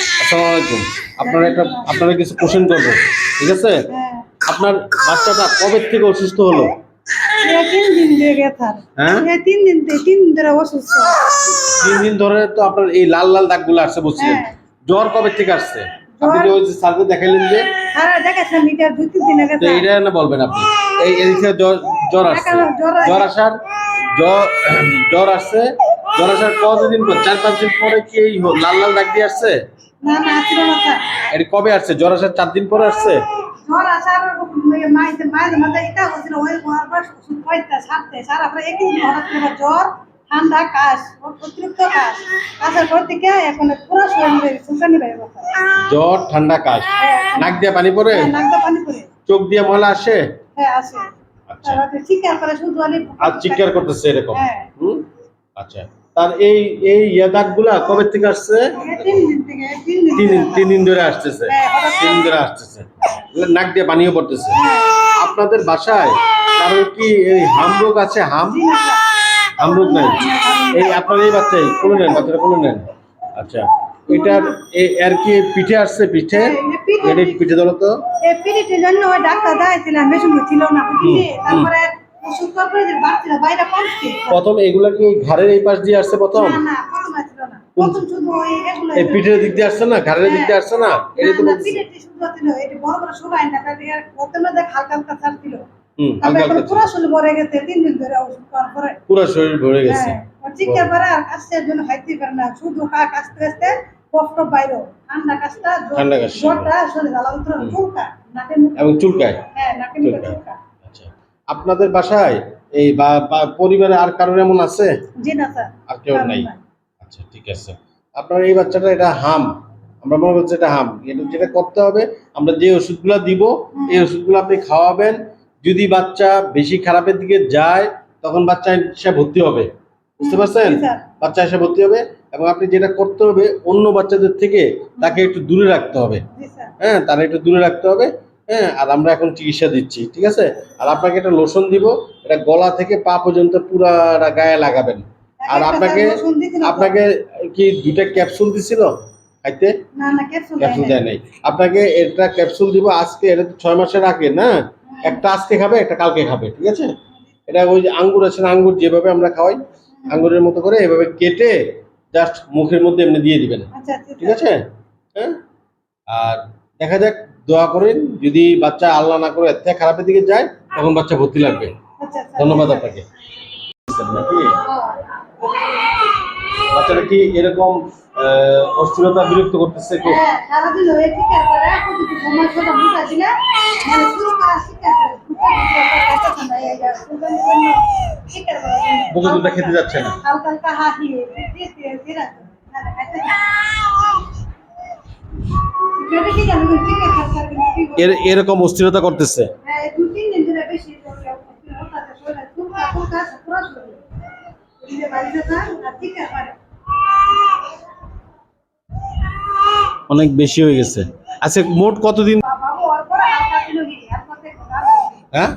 আসসালামু আলাইকুম। আপনারা কিছু কোশ্চেন করবো, ঠিক আছে? আপনার বাচ্চাটা কবে থেকে অসুস্থ হলো? 3 দিন দিয়ে গেছে। হ্যাঁ, 3 দিন ধরে অসুস্থ। 3 দিন ধরে তো আপনার এই লাল লাল দাগগুলো আসছে বলছিলেন। জ্বর কবে থেকে আসছে? আপনি যে ওই যে স্যারকে দেখাইলেন যে, হ্যাঁ দেখাচ্ছিলাম, এটা 2-3 দিন আগে। তো এইটা না বলবেন আপনি। এই থেকে জ্বর আসছে, জ্বর আসছে, জ্বর আসার কতদিন পর? 4-5 দিন পরে কি এই লাল লাল দাগ দিয়ে আসছে? না না ছিল না স্যার। এটা কবে আসছে? জ্বর আসার 4 দিন পরে আসছে? জ্বর আসার মাঝে এটা হচ্ছিল, ওই ওষুধ খাইতে সারতে সার আপনার একই দিন হঠাৎ করে জ্বর, ঠান্ডা, কাশ, অতিরিক্ত কাশ, কাশের পর থেকে এখন পুরো শরীরে চুলকানি বের হচ্ছে। জ্বর, ঠান্ডা, কাশ, নাক দিয়ে পানি পড়ে, নাক দিয়ে পানি পড়ে, চোখ দিয়ে ময়লা আসে। হ্যাঁ আসে। আচ্ছা, চিৎকার করে শুধু আর চিৎকার করতেছে এরকম। হ্যাঁ। আচ্ছা, তার এই দাগগুলা কবে থেকে আসছে? 3 দিন থেকে 3 দিন ধরে আসতেছে। 3 দিন ধরে আসতেছে, নাক দিয়ে পানিও পড়তেছে। আপনাদের বাসায় কারোর কি এই হাম রোগ আছে? হাম রোগ নাই? এই আপনার এই বাচ্চাই কোলে নেন, বাচ্চাটা কোলে নেন। আচ্ছা, এটার এর কি পিঠে আসছে? পিঠে পিঠে ধরো তো। এই পিরিটের জন্য ওই ডাক্তার দেখাইছিলাম, বেশি ছিল না বুঝলি। তারপরে ওষুধ করে যে বাচ্চারা বাইরে পড়ছে। প্রথম এগুলা কি ঘাড়ের এই পাশ দিয়ে আসছে প্রথম? না না প্রথম ছিল না, প্রথম শুধু ওই এগুলো এই পিঠের দিক দিয়ে আসছে না, ঘাড়ের দিক দিয়ে আসছে না? এটা তো বলছি পিরিটে শুধু ছিল, এটা বড় বড় সবাই না, কারণ এর প্রথমে দেখ হালকা হালকা ছাড় ছিল। হালকা হালকা পুরো শরীর ভরে গেছে 3 দিন ধরে ওষুধ খাওয়ার পরে। পুরো শরীর ভরে গেছে। চিৎকার করে আর কাশির জন্য হাইতে পারে না, শুধু কাশতে কাশতে কষ্ট বাইরে, ঠান্ডা কাশটা, জ্বরটা শরীরে জ্বালা উঠে চুলকা নাকে মুখে এবং চুলকায়। হ্যাঁ নাকে মুখে চুলকা। আচ্ছা, আপনাদের বাসায় এই বা পরিবারে আর কারোর এমন আছে? জি না স্যার, আর কেউ নাই? আচ্ছা, ঠিক আছে। আপনার এই বাচ্চাটা এটা হাম, আমরা মনে করছি এটা হাম। এটা যেটা করতে হবে, আমরা যে ওষুধগুলো দিব এই ওষুধগুলো আপনি খাওয়াবেন। যদি বাচ্চা বেশি খারাপের দিকে যায় তখন বাচ্চা এসে ভর্তি হবে, বুঝতে পারছেন? বাচ্চা এসে ভর্তি হবে, এবং আপনি যেটা করতে হবে অন্য বাচ্চাদের থেকে তাকে একটু দূরে রাখতে হবে। হ্যাঁ, তারা একটু দূরে রাখতে হবে। হ্যাঁ, আর আমরা এখন চিকিৎসা দিচ্ছি, ঠিক আছে? আর আপনাকে একটা লোশন দিব, এটা গলা থেকে পা পর্যন্ত পুরাটা গায়ে লাগাবেন। আর আপনাকে কি 2টা ক্যাপসুল দিছিল খাইতে? না না ক্যাপসুল দেয় নাই। আপনাকে এটা ক্যাপসুল দিব আজকে, এটা তো 6 মাসের আগে না, একটা আজকে খাবে, একটা কালকে খাবে, ঠিক আছে? এটা ওই যে আঙ্গুর আছে না, আঙ্গুর যেভাবে আমরা খাওয়াই আঙ্গুরের মতো করে এভাবে কেটে জাস্ট মুখের মধ্যে এমনি দিয়ে দিবেন, ঠিক আছে? হ্যাঁ, আর দেখা যাক, দোয়া করেন, যদি বাচ্চা আল্লাহ না করে এর থেকে খারাপের দিকে যায় তখন বাচ্চা ভর্তি লাগবে। ধন্যবাদ আপনাকে। বাচ্চাটা কি এরকম অস্থিরতা বিরক্ত করতেছে? সারাদিন হয়ে চিৎকার করে, এখন যদি ঘুমার কথা বুঝাছি না, মানে শুরু করা চিৎকার করে, বুকে দুধটা খেতে যাচ্ছে না। হালকা হালকা হাসি এরকম অস্থিরতা করতেছে। অনেক বেশি হয়ে গেছে। আচ্ছা, মোট কতদিন? বাবু ওর পরে হালকা ছিল, হ্যাঁ